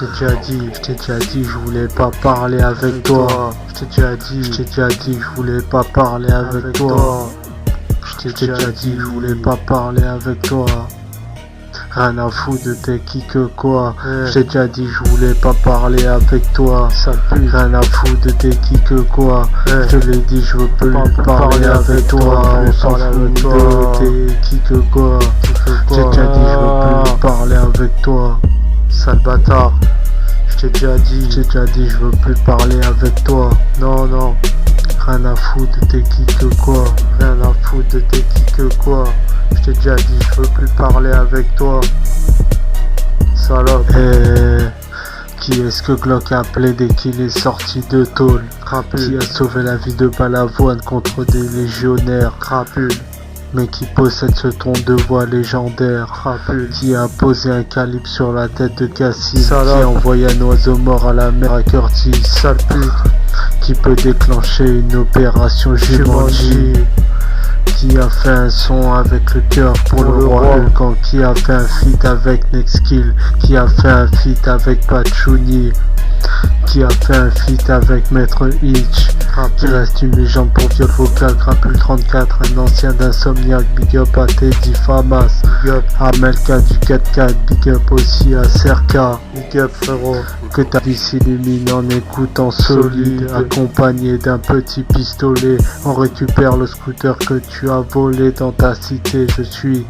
je t'ai déjà dit, je voulais pas parler avec toi. Je t'ai déjà dit, je voulais pas parler avec toi. Je t'ai déjà dit, je voulais pas parler avec toi. Rien à foutre de t'es qui que quoi. Je t'ai déjà dit, je voulais pas parler avec toi. Ça pue. Rien à foutre de t'es qui que quoi. Je te l'ai dit, je veux plus parler avec toi. On s'en fout de t'es qui que quoi. J'ai déjà dit, je veux plus parler avec toi. Sale bâtard. Je t'ai déjà dit, je veux plus parler avec toi. Non, non. Rien à foutre de t'es qui que quoi. Rien à foutre de t'es qui que quoi. Je t'ai déjà dit, je veux plus parler avec toi. Salope. Qui est-ce que Glock a appelé dès qu'il est sorti de tôle? Crapule. Qui a sauvé la vie de Balavoine contre des légionnaires? Crapule. Mais qui possède ce ton de voix légendaire? Crapule. Qui a posé un calibre sur la tête de Cassim? Qui a envoyé un oiseau mort à la mer à Curtis? Sale pute. Qui peut déclencher une opération Jumanji? Qui a fait un son avec le cœur pour le roi Hulk? Qui a fait un feat avec Nexkill? Qui a fait un feat avec Pachuni? Qui a fait un feat avec Maître Hitch? Qui reste une légende pour viol vocal? Crapule 34, un ancien d'Insomniac. Big up à Teddy Famas. Big up à Melka du 4-4. Big up aussi à Serka. Big up frérot. Que ta vie s'illumine en écoutant solide, accompagné d'un petit pistolet. On récupère le scooter que tu as volé dans ta cité. Je suis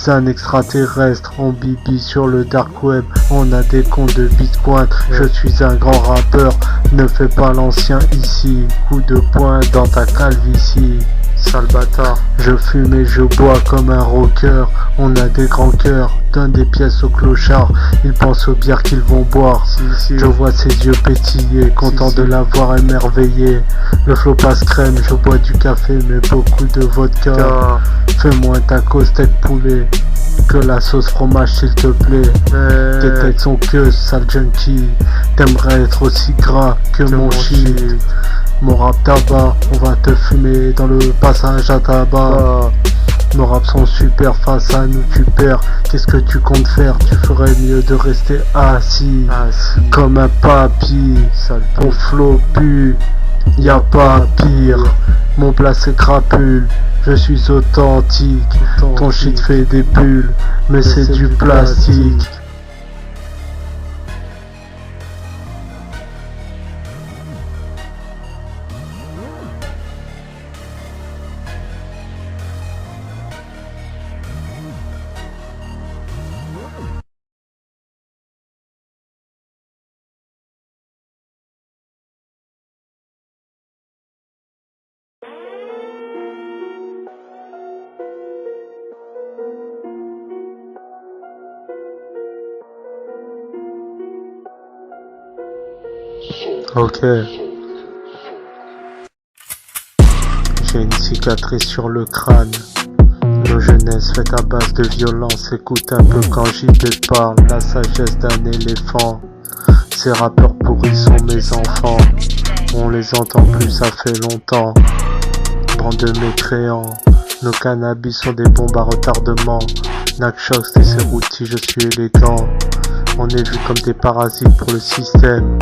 un extraterrestre, on bibi sur le dark web, on a des comptes de bitcoin. Je suis un grand rappeur, ne fais pas l'ancien ici. Coup de poing dans ta calvitie. Sale bâtard. Je fume et je bois comme un rocker. On a des grands cœurs, donne des pièces aux clochards. Ils pensent aux bières qu'ils vont boire. Je vois ses yeux pétiller, content de l'avoir émerveillé. Le flow passe crème, je bois du café mais beaucoup de vodka. Fais-moi un taco steak poulet, que la sauce fromage s'il te plaît. Tes têtes sont que sale junkie. T'aimerais être aussi gras que mon shit. Mon rap tabac, on va te fumer dans le passage à tabac. Nos raps sont super, face à nous tu perds. Qu'est-ce que tu comptes faire? Tu ferais mieux de rester assis comme un papy. Ton flow pue, y'a pas pire. Mon plat c'est crapule, je suis authentique. Ton shit fait des bulles, mais c'est du plastique. Ok. J'ai une cicatrice sur le crâne. Nos jeunesses faites à base de violence. Écoute un peu quand j'y parle. La sagesse d'un éléphant. Ces rappeurs pourris sont mes enfants. On les entend plus, ça fait longtemps. Bande de mécréants. Nos cannabis sont des bombes à retardement. Nakshok, t'es Serrouti, je suis élégant. On est vu comme des parasites pour le système.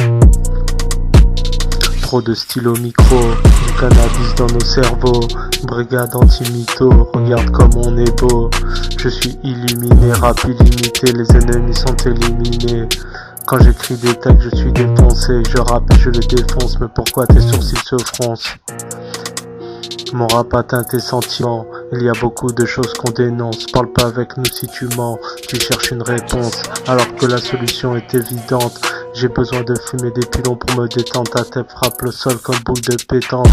Trop de stylo micro, du cannabis dans nos cerveaux. Brigade anti-mytho, regarde comme on est beau. Je suis illuminé, rap illimité, les ennemis sont éliminés. Quand j'écris des textes, je suis défoncé. Je rappe et je le défonce, mais pourquoi tes sourcils se froncent? Mon rap atteint tes sentiments. Il y a beaucoup de choses qu'on dénonce. Parle pas avec nous si tu mens. Tu cherches une réponse alors que la solution est évidente. J'ai besoin de fumer des pilons pour me détendre. Ta tête frappe le sol comme boule de pétanque.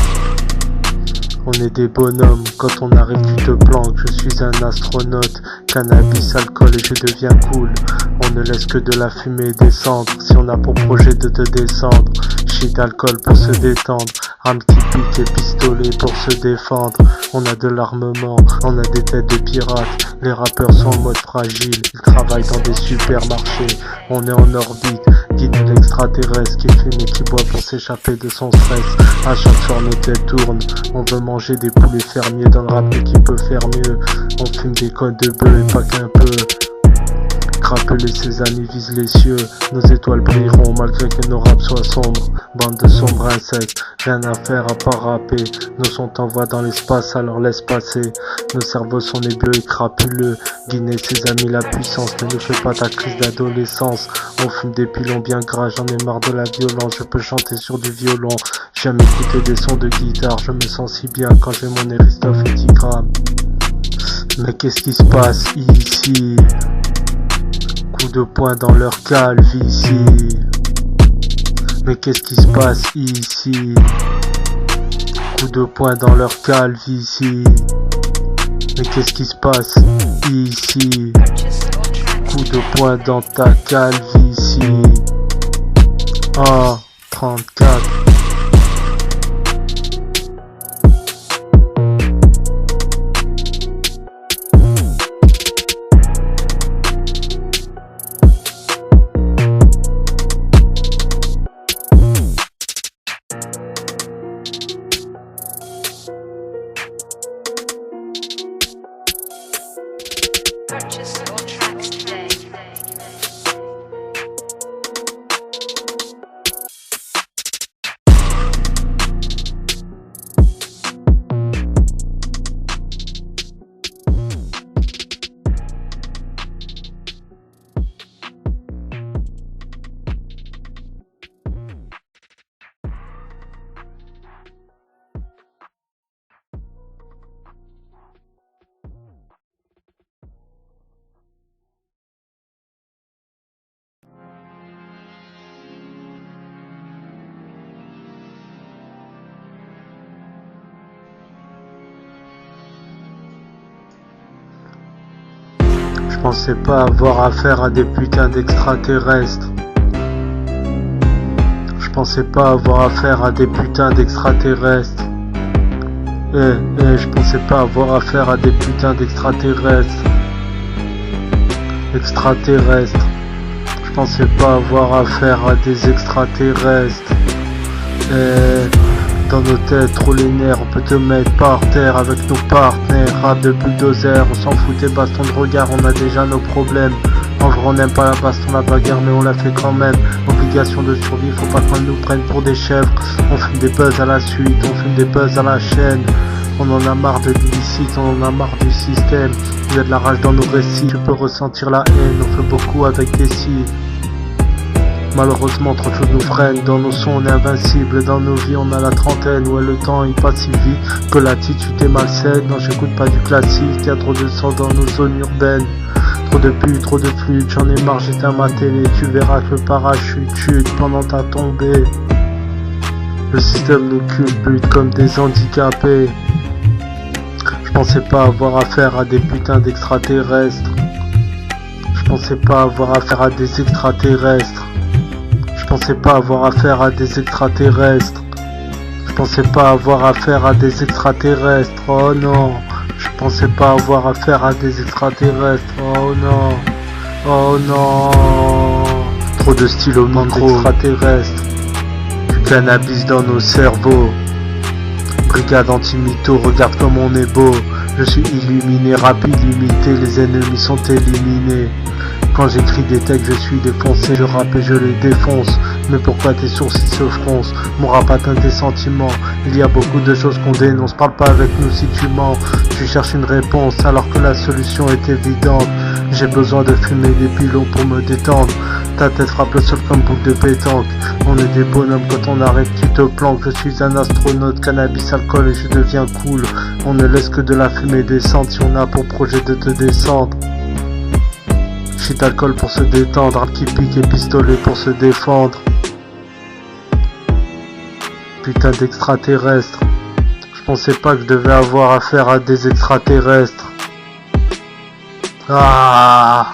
On est des bonhommes, quand on arrive tu te planques. Je suis un astronaute, cannabis, alcool et je deviens cool. On ne laisse que de la fumée descendre. Si on a pour projet de te descendre, shit d'alcool pour se détendre. Arme qui pique et pistolet pour se défendre. On a de l'armement, on a des têtes de pirates. Les rappeurs sont en mode fragile, ils travaillent dans des supermarchés. On est en orbite, guide l'extraterrestre qui fume et qui boit pour s'échapper de son stress. À chaque soir nos têtes tournent, on veut manger des poulets fermiers dans le rap, mais qui peut faire mieux? On fume des côtes de bœuf et pas qu'un peu. rappeler ses amis visent les cieux. Nos étoiles brilleront malgré que nos raps soient sombres. Bande de sombres insectes, rien à faire à part rapper. Nos sons t'envoient dans l'espace, alors laisse passer. Nos cerveaux sont nébuleux et crapuleux. Guider ses amis la puissance, ne nous fais pas ta crise d'adolescence. On fume des pilons bien gras, j'en ai marre de la violence. Je peux chanter sur du violon, j'aime écouter des sons de guitare. Je me sens si bien quand j'ai mon Eristoff et Tigram. Mais qu'est-ce qui se passe ici? Coup de poing dans leur calvitie. Mais qu'est-ce qui se passe ici? Coup de poing dans leur calvitie. Mais qu'est-ce qui se passe ici? Coup de poing dans ta calvitie. Ah, 34. Purchase your tracks today. Je pensais pas avoir affaire à des putains d'extraterrestres. Je pensais pas avoir affaire à des putains d'extraterrestres. Je pensais pas avoir affaire à des putains d'extraterrestres. Extraterrestres. Je pensais pas avoir affaire à des extraterrestres. Dans nos têtes, trop les nerfs, on peut te mettre par terre avec nos partenaires. Rap de bulldozer, on s'en fout des bastons de regard, on a déjà nos problèmes. En vrai on n'aime pas la baston, la bagarre, mais on la fait quand même. Obligation de survie, faut pas qu'on nous prenne pour des chèvres. On fume des buzz à la suite, on fume des buzz à la chaîne. On en a marre de l'illicite, on en a marre du système. Il y a de la rage dans nos récits, tu peux ressentir la haine, on fait beaucoup avec des si. Malheureusement trop de choses nous freinent. Dans nos sons on est invincible. Dans nos vies on a la trentaine. Ouais, le temps il passe si vite que l'attitude est malsaine. Non, j'écoute pas du classique. Y'a trop de sang dans nos zones urbaines. Trop de putes, trop de flûtes. J'en ai marre, j'éteins ma télé. Tu verras que le parachute chute pendant ta tombée. Le système nous culbute comme des handicapés. Je pensais pas avoir affaire à des putains d'extraterrestres. Je pensais pas avoir affaire à des extraterrestres. Je pensais pas avoir affaire à des extraterrestres. Je pensais pas avoir affaire à des extraterrestres. Oh non. Je pensais pas avoir affaire à des extraterrestres. Oh non. Oh non. Trop de stylos extraterrestres. Du cannabis dans nos cerveaux. Brigade anti-mytho, regarde comme on est beau. Je suis illuminé, rapide, limité, les ennemis sont éliminés. Quand j'écris des textes, je suis défoncé, je rappe et je les défonce. Mais pourquoi tes sourcils se froncent? Mon rap atteint tes sentiments. Il y a beaucoup de choses qu'on dénonce, parle pas avec nous si tu mens. Tu cherches une réponse alors que la solution est évidente. J'ai besoin de fumer des pilons pour me détendre. Ta tête frappe le sol comme boucle de pétanque. On est des bonhommes, quand on arrête tu te planques. Je suis un astronaute, cannabis, alcool et je deviens cool. On ne laisse que de la fumée descendre si on a pour projet de te descendre. Shit alcool pour se détendre, arme qui pique et pistolet pour se défendre. Putain d'extraterrestres. Je pensais pas que je devais avoir affaire à des extraterrestres. Ah!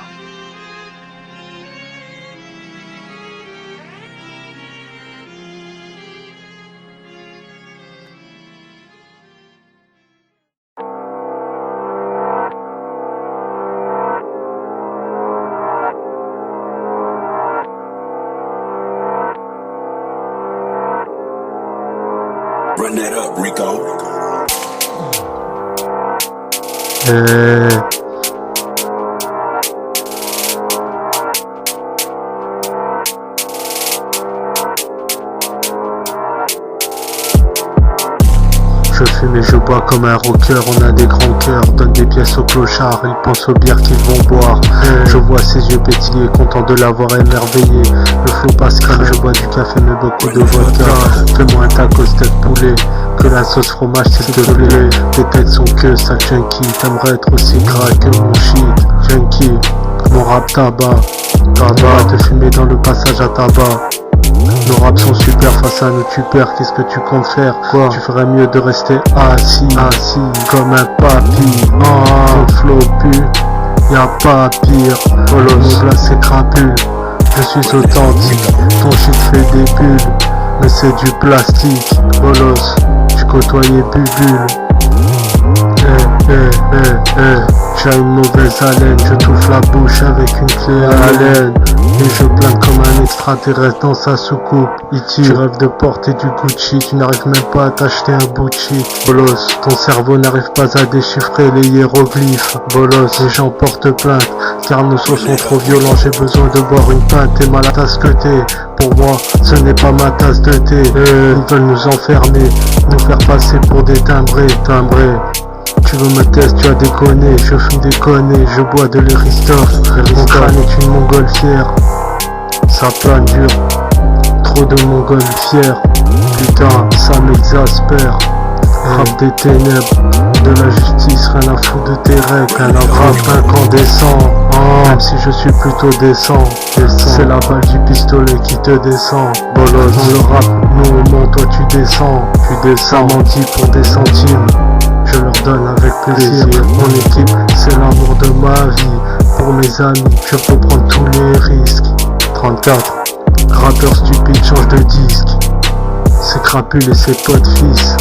Run that up, Rico. Je fume et je bois comme un rocker, on a des grands cœurs. Donne des pièces aux clochards, ils pensent aux bières qu'ils vont boire. Je vois ses yeux pétiller, content de l'avoir émerveillé. Le flot passe crème, je bois du café mais beaucoup de vodka. Fais-moi un tacos tête poulet, que la sauce fromage s'il te plaît. Tes têtes sont que ça junkie, t'aimerais être aussi gras que mon shit. Junkie, mon rap tabac, te fumer dans le passage à tabac. Nos raps sont super face à nos tupeurs, qu'est-ce que tu comptes faire? Quoi? Tu ferais mieux de rester assis comme un papy. Ton flow pue, y'a pas pire. Mon glace c'est crapule, je suis authentique. Ton shit fait des bulles, mais c'est du plastique. Bolos, tu côtoyais Bubule. J'ai une mauvaise haleine, je touffe la bouche avec une clé à haleine. Et je plane comme un extraterrestre dans sa soucoupe. Tu rêves de porter du Gucci, tu n'arrives même pas à t'acheter un bout de shit. Bolos, ton cerveau n'arrive pas à déchiffrer les hiéroglyphes. Bolos, les gens portent plainte, car nos sons sont trop violents. J'ai besoin de boire une pinte, t'es mal à tasse que t'es. Pour moi, ce n'est pas ma tasse de thé. Ils veulent nous enfermer, nous faire passer pour des timbrés. Tu veux me tester, tu as déconné, je fume des connes, je bois de l'Eristoff. Mon crâne est une montgolfière, ça plane dur, trop de montgolfières. Putain, ça m'exaspère. Rap des ténèbres, de la justice, rien à foutre de tes règles. Un rap incandescent, même si je suis plutôt décent. C'est la balle du pistolet qui te descend. Bolos, dans le rap, nous on monte, toi tu descends. Menti pour des centimes, je leur donne avec plaisir. Mon équipe, c'est l'amour de ma vie. Pour mes amis, je peux prendre tous les risques. 34, rappeur stupide, change de disque. C'est crapule et ses potes fils.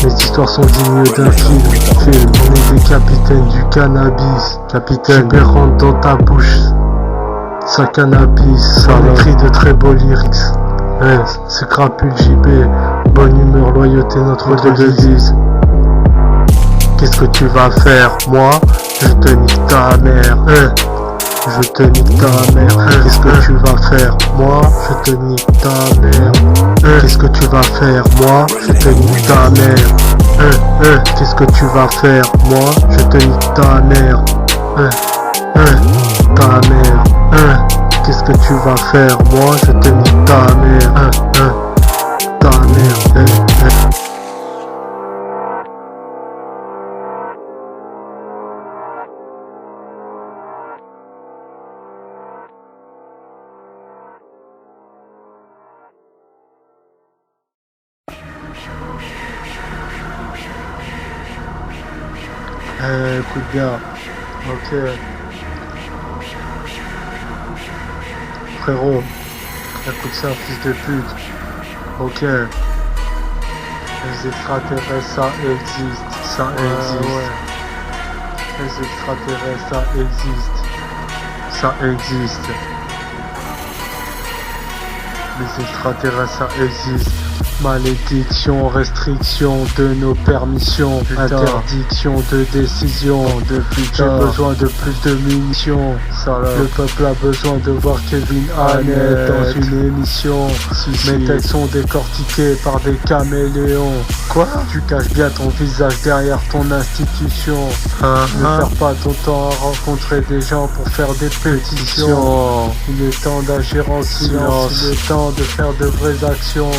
Les histoires sont dignes d'un film. On est des capitaines du cannabis. Capitaine, JB rentre dans ta bouche. Ça cannabis, on écrit de très beaux lyrics. C'est crapule JB. Bonne humeur, loyauté, notre devise. Qu'est-ce que tu vas faire? Moi, je te nique ta mère. Je te nique ta mère. Qu'est-ce que tu vas faire? Moi, je te nique ta mère. Qu'est-ce que tu vas faire? Moi, je te nique ta mère. Qu'est-ce que tu vas faire? Moi, je te nique ta mère. Ta mère. Qu'est-ce que tu vas faire? Moi, je te nique ta mère. Ta mère. Écoute bien, ok. Frérot, écoute ça, fils de pute. Ok. Les extraterrestres, ça existe. Les extraterrestres, ça existe. Les extraterrestres, ça existe. Malédiction, restriction de nos permissions. Interdiction de décision. J'ai besoin de plus de munitions. Le peuple a besoin de voir Kevin Hannett dans une émission. Mes têtes sont décortiquées par des caméléons. Quoi? Tu caches bien ton visage derrière ton institution. Ne perds pas ton temps à rencontrer des gens pour faire des pétitions. Il est temps d'agir en silence. Il est temps de faire de vraies actions.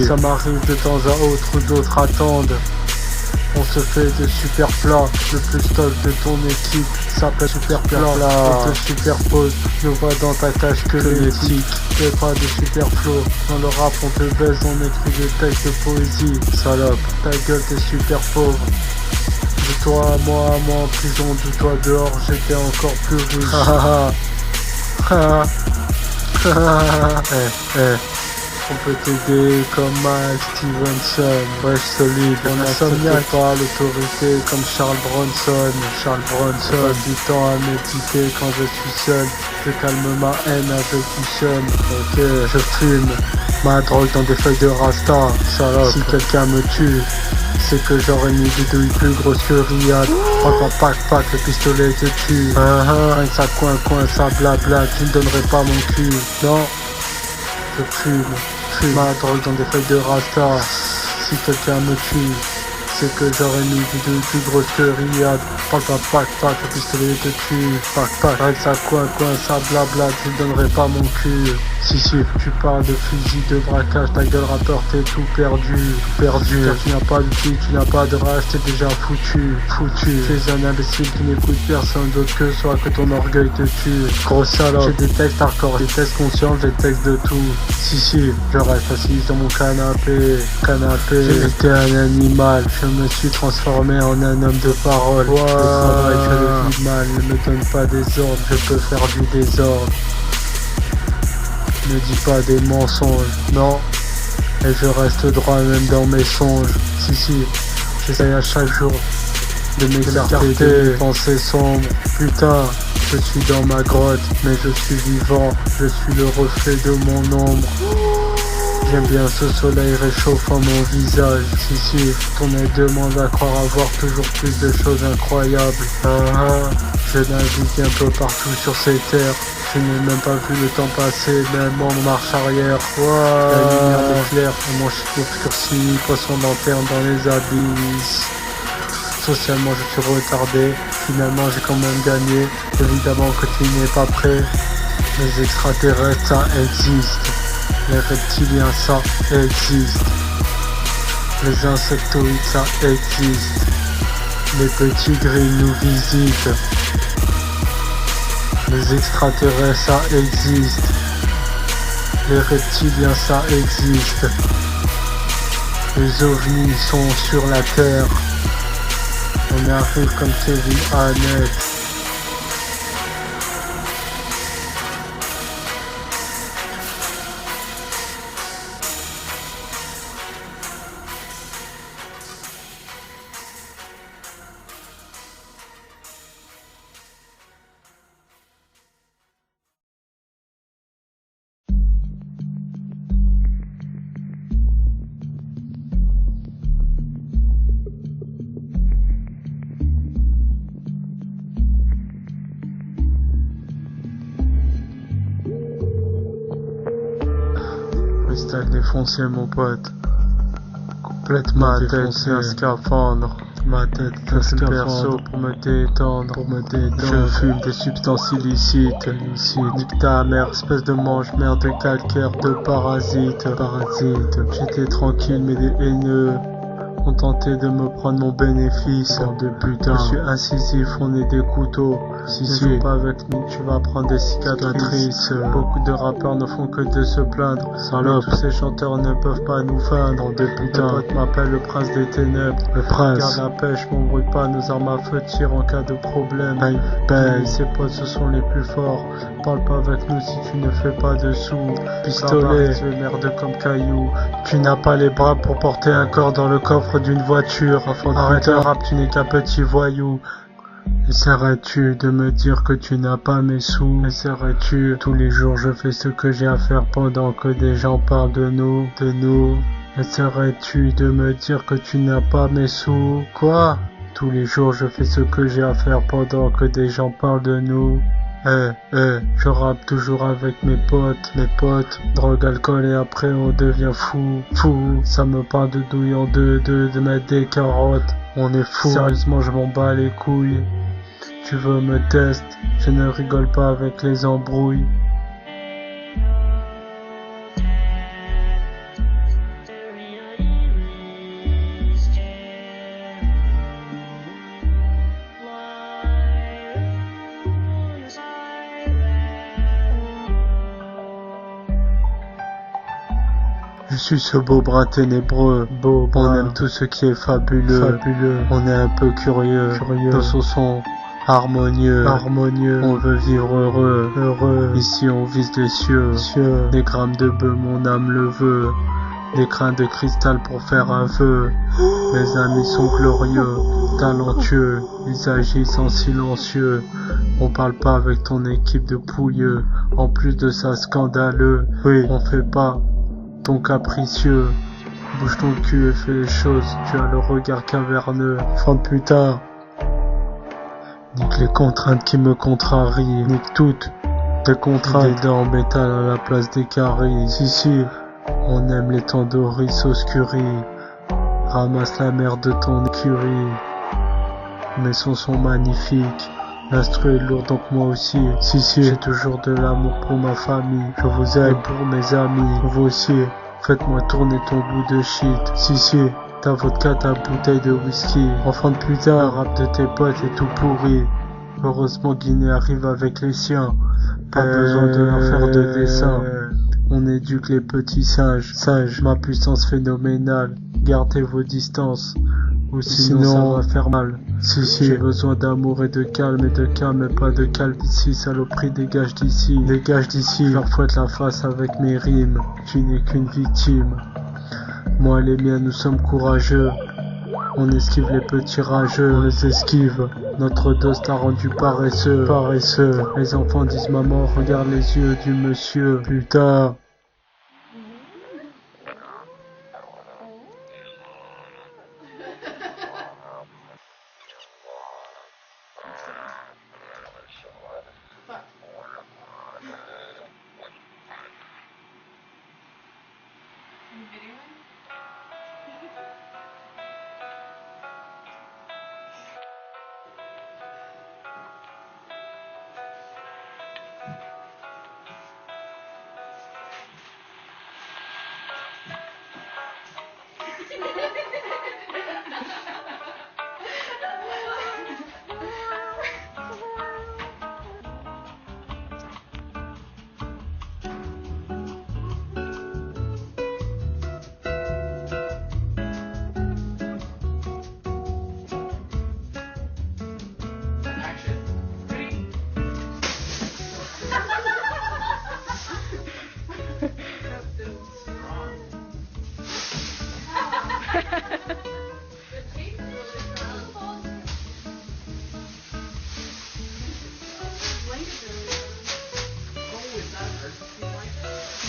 Ça m'arrive de temps à autre où d'autres attendent. On se fait de super plats. Le plus top de ton équipe s'appelle super plat. On te superpose, ne vois dans ta cage que l'éthique. T'es pas de super flow. Dans le rap on te baise, on écrit des textes de poésie. Salope, ta gueule t'es super pauvre. De toi à moi en prison, de toi dehors j'étais encore plus riche. On peut t'aider comme Mike Stevenson. Wesh solide, on insomniaque par l'autorité comme Charles Bronson. Passe du temps à méditer quand je suis seul. Je calme ma haine avec du seum. Ok, je fume ma drogue dans des feuilles de rasta. Salope. Si quelqu'un me tue, c'est que j'aurais une bidouille plus grosse que Riyad. Quand pack, le pistolet te tue. Rien que ça coin, ça blabla. Tu ne donnerais pas mon cul. Non, je fume ma drogue dans des feuilles de rasta. Si quelqu'un me tue, C'est que j'aurais mis de plus grosses que Riyad. Pac, le pistolet te tue. Pac, avec ça coin, ça blabla, tu donnerais pas mon cul. Si, tu parles de fusil, de braquage, ta gueule rappeur, t'es tout perdu. Car tu n'as pas de fille, tu n'as pas de rage, t'es déjà foutu. Tu es un imbécile qui n'écoute personne d'autre que soi, que ton orgueil te tue. Gros salope, j'ai des textes hardcore, des textes conscients, j'ai des textes de tout. Si, je reste assis dans mon canapé. J'ai été un animal, je me suis transformé en un homme de parole. Le travail, je le vis mal, ne me donne pas des ordres, je peux faire du désordre. Ne dis pas des mensonges, non. Et je reste droit même dans mes songes. Si, j'essaye à chaque jour de m'écarter des pensées sombres. Putain, je suis dans ma grotte, mais je suis vivant. Je suis le reflet de mon ombre. J'aime bien ce soleil réchauffant mon visage. Si, ton œil demande à croire avoir toujours plus de choses incroyables. Je navigue un peu partout sur ces terres. Je n'ai même pas vu le temps passer, même en marche arrière. La lumière m'éclaire, et mon chiffre obscurci, poisson lanterne dans les abysses. Socialement je suis retardé, finalement j'ai quand même gagné. Évidemment que tu n'es pas prêt. Les extraterrestres ça existe. Les reptiliens ça existe. Les insectoïdes ça existe. Les petits grilles nous visitent. Les extraterrestres ça existe. Les reptiliens ça existe. Les ovnis sont sur la terre. On arrive comme Kevin Hannett. Freestyle défoncé mon pote. Complètement défoncé, un scaphandre. Ma tête est un perso pour me détendre. Je fume des substances illicites. Nique ta mère, espèce de mange-merde de calcaire, de parasite. J'étais tranquille mais des haineux ont tenté de me prendre mon bénéfice. De putain, je suis incisif, on est des couteaux. Si ne joue pas avec nous, tu vas prendre des cicatrices. Beaucoup de rappeurs ne font que de se plaindre. Salope, tous ces chanteurs ne peuvent pas nous feindre. De putain, mon pote m'appelle le prince des ténèbres. Le prince. Garde la pêche, m'embrouille pas, nos armes à feu tirent en cas de problème. Paye, ses potes ce sont les plus forts. Parle pas avec nous si tu ne fais pas de sous. Pistolet, tu es merde comme caillou. Tu n'as pas les bras pour porter un corps dans le coffre d'une voiture. Arrête le rap, tu n'es qu'un petit voyou. Essaierais-tu de me dire que tu n'as pas mes sous? Essaierais-tu? Tous les jours je fais ce que j'ai à faire pendant que des gens parlent de nous. Essaierais-tu de me dire que tu n'as pas mes sous? Quoi? Tous les jours je fais ce que j'ai à faire pendant que des gens parlent de nous. Je rappe toujours avec mes potes, drogue, alcool et après on devient fou, ça me parle de douille en deux, de mettre des carottes, on est fou, sérieusement je m'en bats les couilles, tu veux me tester, je ne rigole pas avec les embrouilles. Je suis ce beau bras ténébreux, on aime tout ce qui est fabuleux. On est un peu curieux. Nos sons sont harmonieux. On veut vivre heureux. Ici on vise les cieux. Des grammes de bœuf, mon âme le veut. Des crins de cristal pour faire un vœu. Mes amis sont glorieux, talentueux. Ils agissent en silencieux. On parle pas avec ton équipe de pouilleux. En plus de ça scandaleux. Oui, on fait pas ton capricieux, bouge ton cul et fais les choses, tu as le regard caverneux, fin de putain. Nique les contraintes qui me contrarient, nique toutes tes contraintes, des dents en métal à la place des caries. Si, on aime les tandoori sauce curry, Ramasse la merde de ton écurie. Mes sons sont magnifiques. L'instru est lourd donc moi aussi. Si, j'ai toujours de l'amour pour ma famille. Je vous aime pour mes amis. Vous aussi, faites-moi tourner ton bout de shit. Si, ta vodka, ta bouteille de whisky. Enfant de putain, le rap de tes potes est tout pourri. Heureusement Guinée arrive avec les siens. Pas besoin de leur faire de dessin. On éduque les petits singes. Sage, ma puissance phénoménale. Gardez vos distances. Ou sinon ça va faire mal. Si, j'ai besoin d'amour et de calme et pas de calme ici. Saloperie, dégage d'ici. Je leur fouette la face avec mes rimes. Tu n'es qu'une victime. Moi et les miens, nous sommes courageux. On esquive les petits rageux, on les esquive. Notre dos t'a rendu paresseux. Les enfants disent maman, regarde les yeux du monsieur. Putain.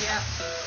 Yeah.